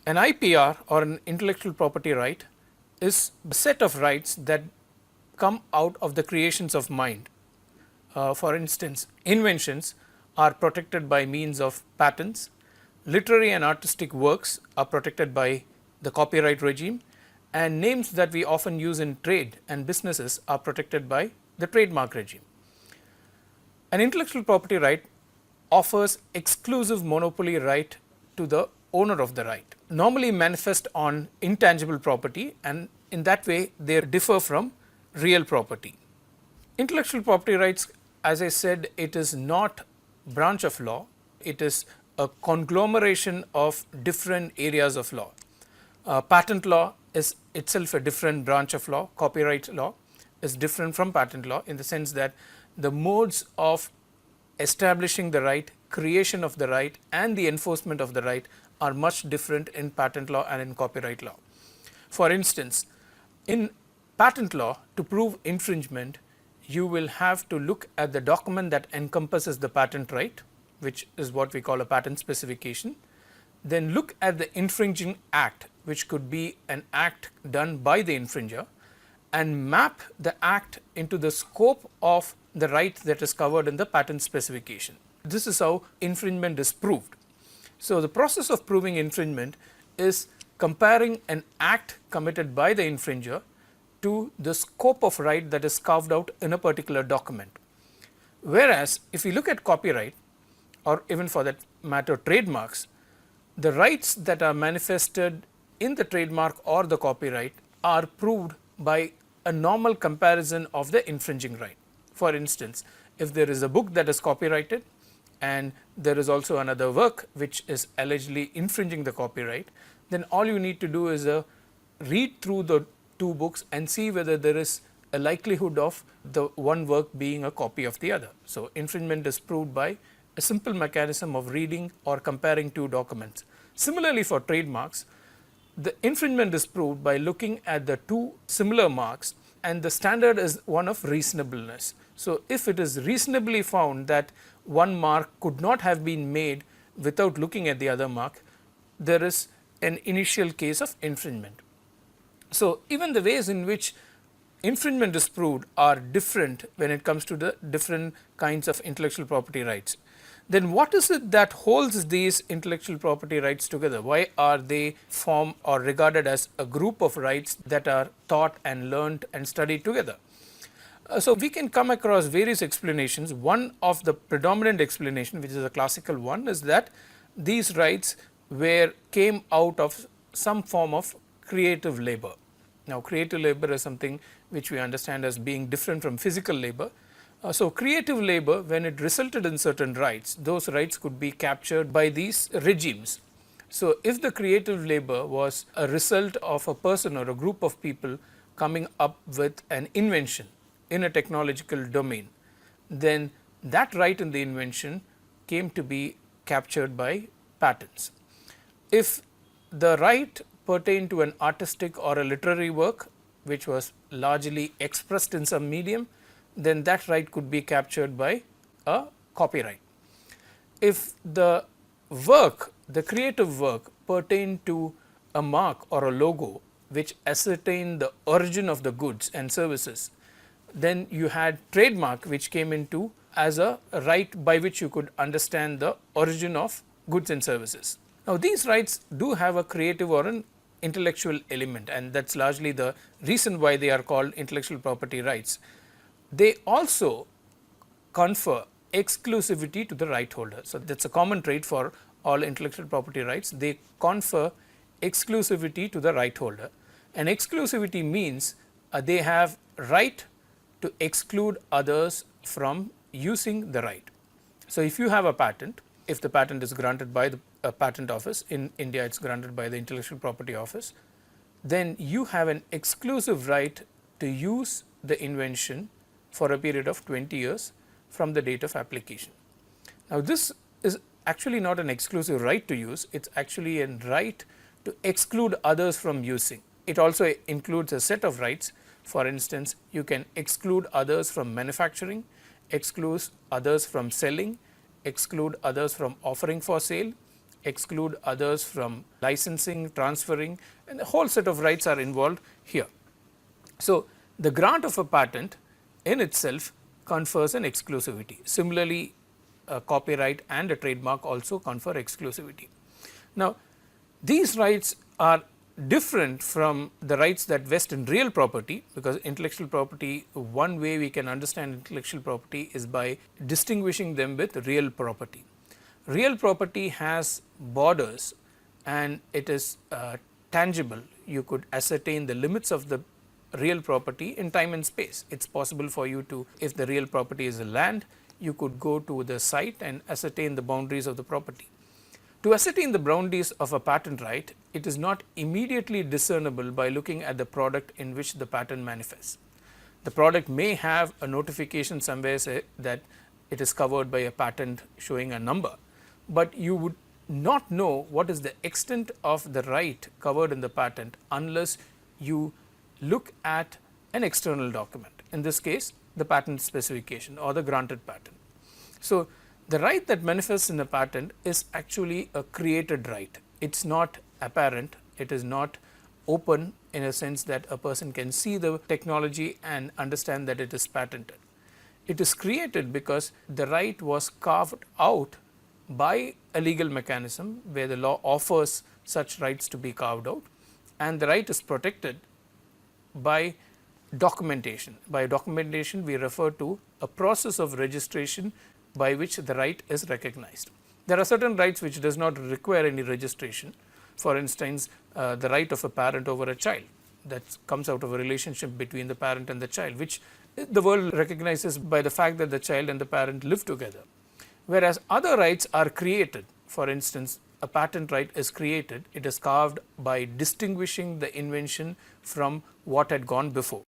An IPR or an intellectual property right is a set of rights that come out of the creations of mind. For instance, inventions are protected by means of patents, literary and artistic works are protected by the copyright regime, and names that we often use in trade and businesses are protected by the trademark regime. An intellectual property right offers exclusive monopoly right to the owner of the right, normally manifest on intangible property, and in that way they differ from real property. Intellectual property rights, as I said, it is not branch of law, it is a conglomeration of different areas of law. Patent law is itself a different branch of law. Copyright law is different from patent law in the sense that the modes of establishing the right, creation of the right, and the enforcement of the right are much different in patent law and in copyright law. For instance, in patent law, to prove infringement, you will have to look at the document that encompasses the patent right, which is what we call a patent specification. Then look at the infringing act, which could be an act done by the infringer, and map the act into the scope of the right that is covered in the patent specification. This is how infringement is proved. So, the process of proving infringement is comparing an act committed by the infringer to the scope of right that is carved out in a particular document. Whereas, if we look at copyright, or even for that matter trademarks, the rights that are manifested in the trademark or the copyright are proved by a normal comparison of the infringing right. For instance, if there is a book that is copyrighted and there is also another work which is allegedly infringing the copyright, then all you need to do is read through the two books and see whether there is a likelihood of the one work being a copy of the other. So, infringement is proved by a simple mechanism of reading or comparing two documents. Similarly, for trademarks, the infringement is proved by looking at the two similar marks, and the standard is one of reasonableness. So, if it is reasonably found that one mark could not have been made without looking at the other mark, there is an initial case of infringement. So, even the ways in which infringement is proved are different when it comes to the different kinds of intellectual property rights. Then what is it that holds these intellectual property rights together? Why are they formed or regarded as a group of rights that are taught and learned and studied together? So, we can come across various explanations. One of the predominant explanation, which is a classical one, is that these rights came out of some form of creative labor. Now, creative labor is something which we understand as being different from physical labor. So, creative labor, when it resulted in certain rights, those rights could be captured by these regimes. So, if the creative labor was a result of a person or a group of people coming up with an invention in a technological domain, then that right in the invention came to be captured by patents. If the right pertained to an artistic or a literary work which was largely expressed in some medium, then that right could be captured by a copyright. If the work, the creative work pertained to a mark or a logo which ascertained the origin of the goods and services, then you had trademark which came into as a right by which you could understand the origin of goods and services. Now, these rights do have a creative or an intellectual element, and that is largely the reason why they are called intellectual property rights. They also confer exclusivity to the right holder. So, that is a common trait for all intellectual property rights. They confer exclusivity to the right holder, and exclusivity means they have right to exclude others from using the right. So, if you have a patent, if the patent is granted by the patent office, in India it is granted by the intellectual property office, then you have an exclusive right to use the invention for a period of 20 years from the date of application. Now, this is actually not an exclusive right to use, it is actually a right to exclude others from using. It also includes a set of rights. For instance, you can exclude others from manufacturing, exclude others from selling, exclude others from offering for sale, exclude others from licensing, transferring, and a whole set of rights are involved here. So, the grant of a patent in itself confers an exclusivity. Similarly, a copyright and a trademark also confer exclusivity. Now, these rights are different from the rights that vest in real property, because intellectual property, one way we can understand intellectual property is by distinguishing them with real property. Real property has borders and it is tangible. You could ascertain the limits of the real property in time and space. It is possible for you to, if the real property is a land, you could go to the site and ascertain the boundaries of the property. To ascertain the boundaries of a patent right, it is not immediately discernible by looking at the product in which the patent manifests. The product may have a notification somewhere say that it is covered by a patent showing a number, but you would not know what is the extent of the right covered in the patent unless you look at an external document, in this case the patent specification or the granted patent. So, the right that manifests in a patent is actually a created right. It is not apparent, it is not open in a sense that a person can see the technology and understand that it is patented. It is created because the right was carved out by a legal mechanism where the law offers such rights to be carved out, and the right is protected by documentation. By documentation we refer to a process of registration by which the right is recognized. There are certain rights which does not require any registration. For instance, the right of a parent over a child, that comes out of a relationship between the parent and the child, which the world recognizes by the fact that the child and the parent live together. Whereas other rights are created. For instance, a patent right is created, it is carved by distinguishing the invention from what had gone before.